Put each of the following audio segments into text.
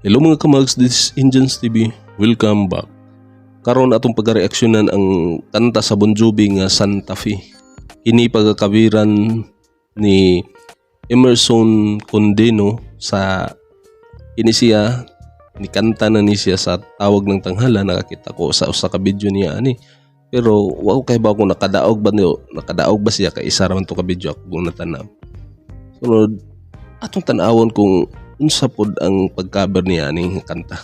Hello mga kamags, this is Indians TV. Welcome back. Karon atong pagreaksyonan ang kanta sa Bon Jovi nga Santa Fe. Ini pagkakabiran ni Emerson Condeno sa inisiya ni kanta na ni siya sa Tawag ng Tanghala. Nakakita ko sa usa ka video niya ani. Pero wow kay ba ko nakadaog ba siya kay isa ra man to ka video ako kung natanaw. Sunod atong tan-awon kung unsa pod ang pagcover niya ning kanta.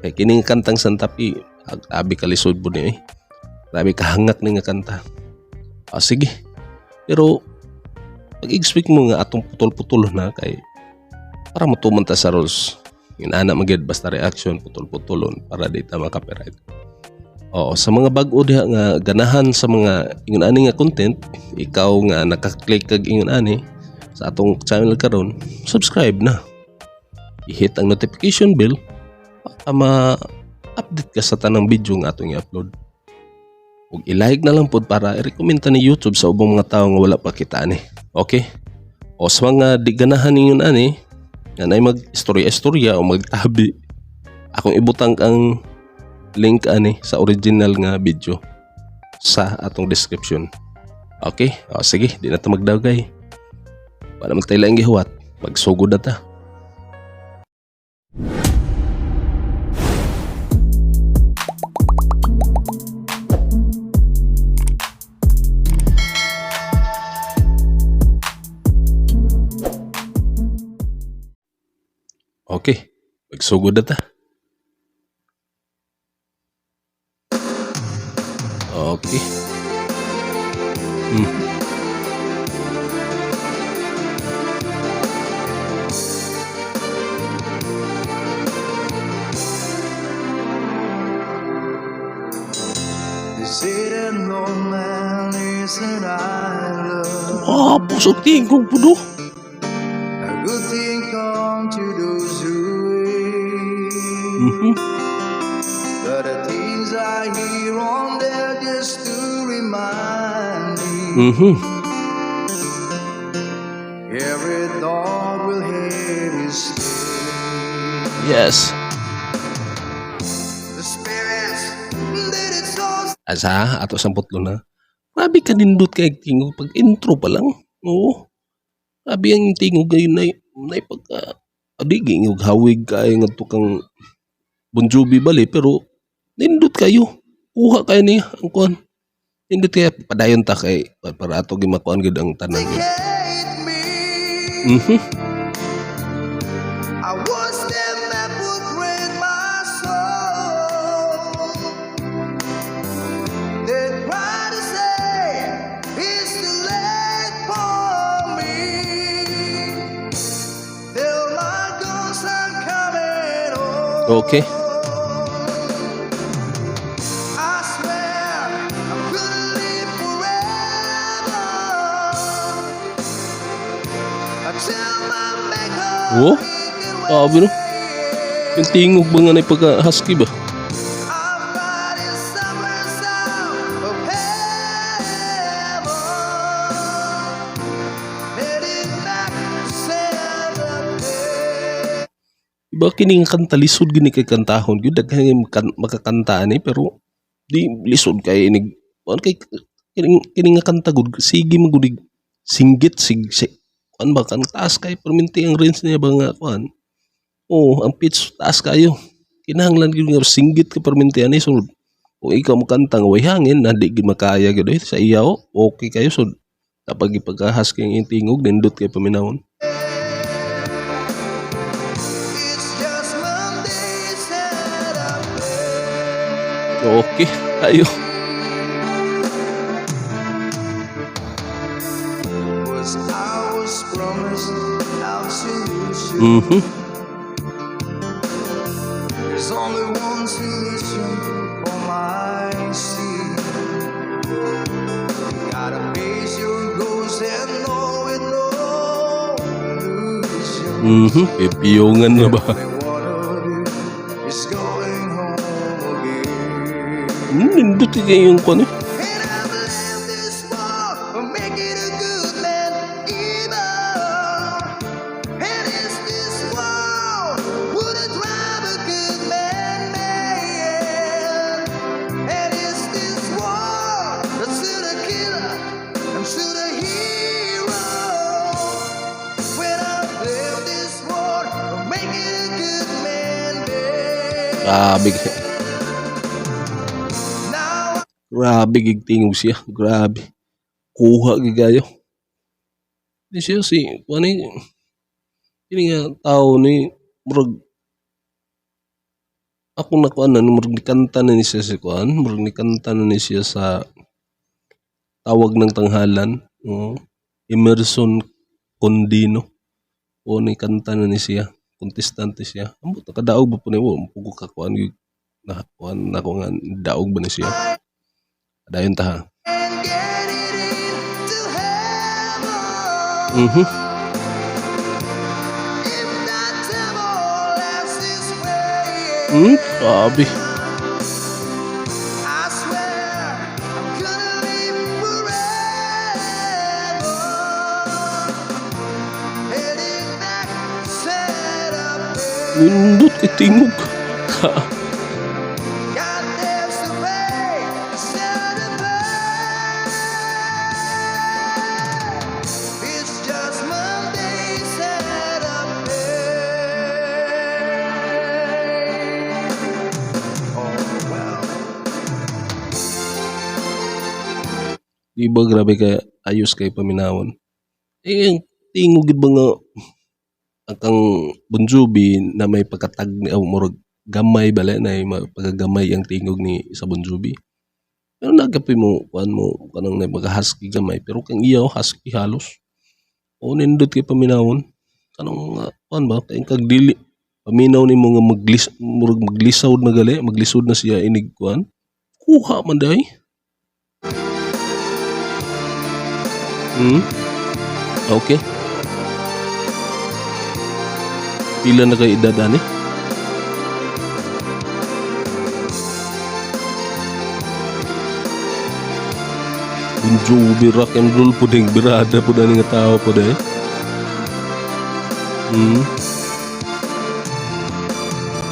Kay kining kantang Santa Fe, abi kalisod po niya Grabe kahangak ni nga kanta. Sige. Pero pag-expect mo nga atong putol-putol na kay para matuman ta sa rules. Inana magid basta reaction putol-putolon para di ta ma-copyright. Sa mga bag-o diha nga ganahan sa mga ingon ani nga content, ikaw nga naka-click kag ingon ani sa atong channel karon, subscribe na. I-hit ang notification bell para ma-update ka sa tanang video nga atong i-upload. Ug i-like na lang pod para i-recommend ni YouTube sa ubang mga tawo nga wala pa kita ani. Okay? Sa mga di ganahan ningon ani, nga nay mag-istorya-istorya o magtabi, akong ibutang ang link ani sa original nga video sa atong description. Okay? Sige, di na ta magdagay. Para magtayla ang gihuwat, magsugod na ta. Okay, magsugod na ta. Okay. Pusok tingkong puno. A good thing come to those who wait. But the things I hear on there just to remind me. Every dog will hate his day. Yes. The spirits did it so. Asa ato sang putlo na. Grabe ka nindot kay tingog pag intro pa lang. Grabe ang tingog ngayon na pagka adiging yung hawig kaya nga to kang Bon Jovi bali pero nindot kayo. Kuha kayo niya ang kuhan. Nindot kaya padayon ta kay para ato gimakuan gid ang tanan yun. I was them that would break my soul. They try to say it's too late for me. Till my ghosts are coming home. Okay. I swear I could live forever until my maker. Sabi no? Yung tingog ba nga na pagka-husky ba? Iba kining kanta lisod gini kay kantahon gyud daghan makakanta ani pero di lisod kay inig kay kining nga kanta gud sige magudig singgit kan ba kang taas kay perminti ang range niya ba nga kuan. Ang pitch taas kayo. Kinahanglan gyud nga singgit ka perminti ani so kung ikaw mo kanta nga way hangin na di gyud makaya gyud sa iya okay kayo so kapag ipagahas kay ang tingog nindot kay paminawon. Okay, ayo. There's only one solution for my sin. Gotta face your ghost and know it no illusion. Pipiyongan na ba? Is going home again. Nindot kayo yung kuan eh. And I believe this war will make it a good man evil. And is this war would it drive Grabe. Now Grabe gig tingog siya. Grabe. Kuha gigayo. Di siya si kuan ni kini nga tao ni murag ako nakuanan murag nikanta na ni siya sa kuan, murag nikanta na ni siya sa tawag ng tanghalan. Emerson Condino. O ni kanta na ni siya. Kontestante siya. Ambot nakadaog ba po ni mo? Pugo ka kuan gyud na kuan nako nga daog ba ni siya? Dayon ta ha. and get it into heaven. Mhm. If that devil has his way, Grabe. I swear I'm gonna live forever. Heading back, set up there. Nindot kay tingog. God lives to pay, set up there. It's just Monday, set up there. Oh, well. Di ba grabe kay ayos kay paminawon. Ang tingog gid ba nga ang Bon Jovi na may pagkatag ni murag gamay bala na pagagamay ang tingog ni sa Bon Jovi. Pero nagapi mo kuan mo kanang na husky gamay pero kang iya husky halos. O nindot kay paminawon. Kanang kuan ba kay kag dili paminaw nimo nga murag maglisaw na gali, maglisod na siya inig kuan. Kuha man day. Okay. Pila na kay edad ani? Bon Jovi rock and roll po ding birada po dani nga tao po day.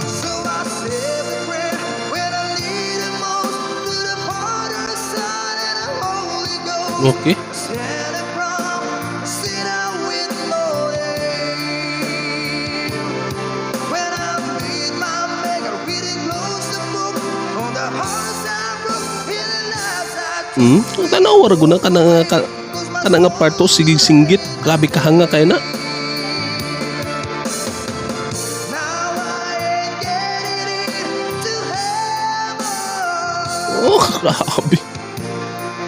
So I say the prayer when I need it most to the Father, Son, and the Holy Ghost. Okay. Santa Claus, sit down with Lord. When I'm with my maker, reading close the book on the hearts I broke in the lives I took. Tanaw ra guna kana nga part to sigig singgit. Grabe ka hanga kay na. Now I ain't getting into heaven. Oh, grabe.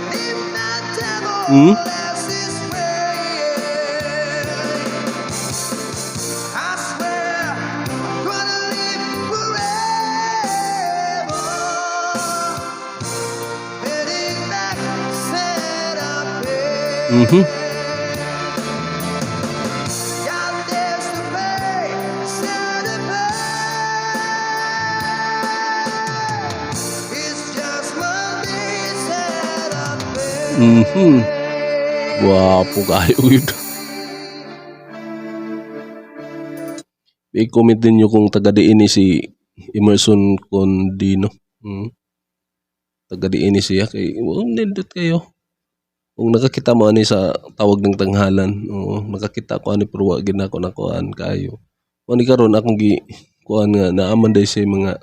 If that devil has his way, I swear I'm gonna live forever. Heading back, set up there. Got debts to pay, set up there. It's just Monday, set up there. Wapo kayo yun. I-comment din nyo kung taga-diin ni si Emerson Condino. Taga-diin ni siya. Nindot kayo. Kung nakakita mo ani sa tawag ng tanghalan. Nakakita ko ani pero wag gid nako nakuan kayo. Kung karon akong kuan nga naaman day sa mga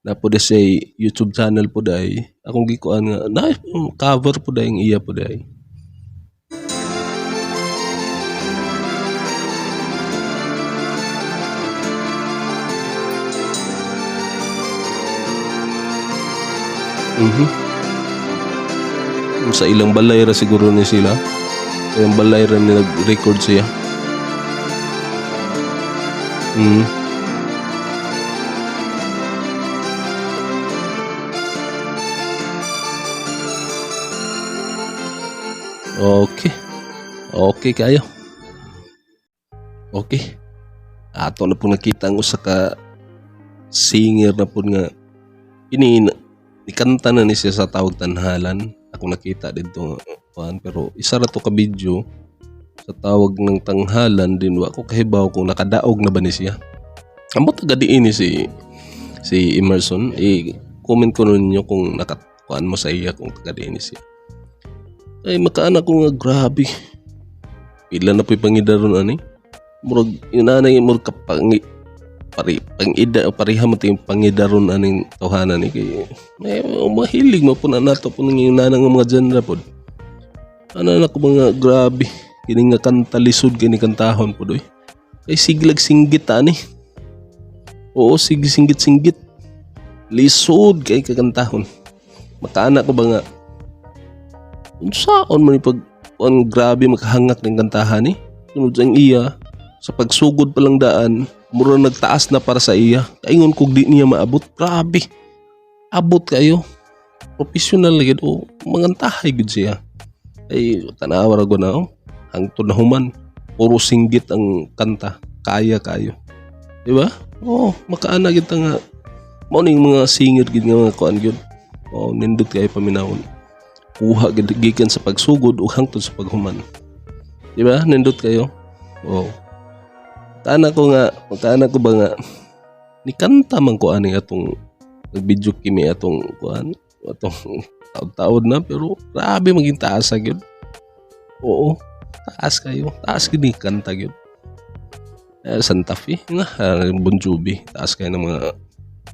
napo day sa YouTube channel po day. Akong gikuan nga na cover po day ang iya po day. Sa ilang balay ra siguro ni sila. Sa ilang balay ra ni nag-record siya. Okay. Okay kayo. Okay. Ato na po nakita ang usa ka singer na po nga ikanta na ni siya sa tawag tanhalan. Ako nakita dito pero isa ra to ka video sa tawag ng tanghalan din wa ko kahibaw kung nakadaog na ba ni siya. Amo taga diin ni si Emerson. I-comment ko ninyo kung nakakuan mo sa iya kung taga diin ni siya. Ay makaanak ko nga grabe. Pila na po'y pangidaron ani. Murag inanay murag pariha mo tayong pangidaron aning tawhanan ni kay mahilig mo po na nato po ng nanang mga genre po. Ano na ko mga grabe kini nga kanta lisod kini kantahon po doy. Kay siglag singgit ani. Oo, singgit lisod kay kakantahon. Makaana ko ba nga unsaon man pag grabe makahangak ng kantahan ni. Sunod ang iya sa pagsugod pa lang daan mura nagtaas na para sa iya. Kaingon kog di niya maabot. Grabe. Abot kayo. Professional gid o mangantahay gid siya. Ay tanawa ra ko na hangtod na human. Puro singgit ang kanta. Kaya kayo. Di ba? Oo, makaana gid nga. Mao ning mga singer gid nga mga kuan gyud. Oo, nindot kayo paminawon. Kuha gid gikan sa pagsugod ug hangtod sa paghuman. Di ba? Nindot kayo. Oo. Taana ko ba nga ni kanta man ko ani atong video kimi atong kuan atong taud-taud na pero grabe maging taas gyud. Oo, taas kayo. Taas gid ni kanta gyud. Santa Fe nga Bon Jovi. Taas kayo ng mga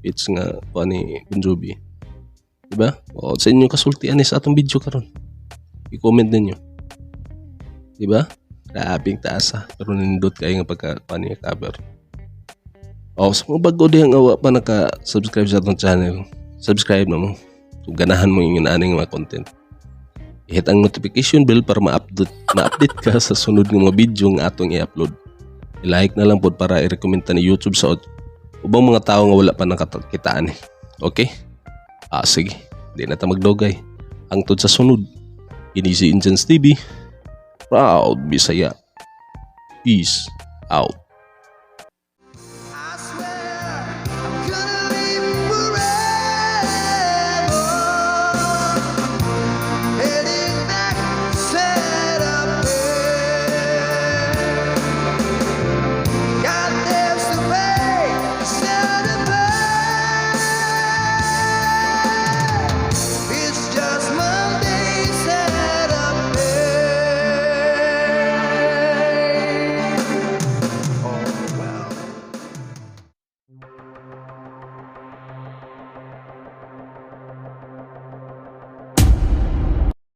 hits nga kuan ni Bon Jovi. Diba? O sa inyo kasultian ni sa atong video karon. I-comment ninyo. Diba? Grabing taas ha. Pero nindot kayo nga pagka niya cover. O sa mga bago dihang awa pa naka-subscribe sa atong channel. Subscribe na mo. So, ganahan mo yung inaaning mga content. I-hit ang notification bell para ma-update ka sa sunod ng mga video nga atong i-upload. I-like na lang po para i-recommend ni YouTube sa ubang mga tao nga wala pa nakakitaan eh. Okay? Sige. Hindi na ta magdogay. Hangtod sa sunod. Ini si Injans TV. Proud Bisaya. Peace out.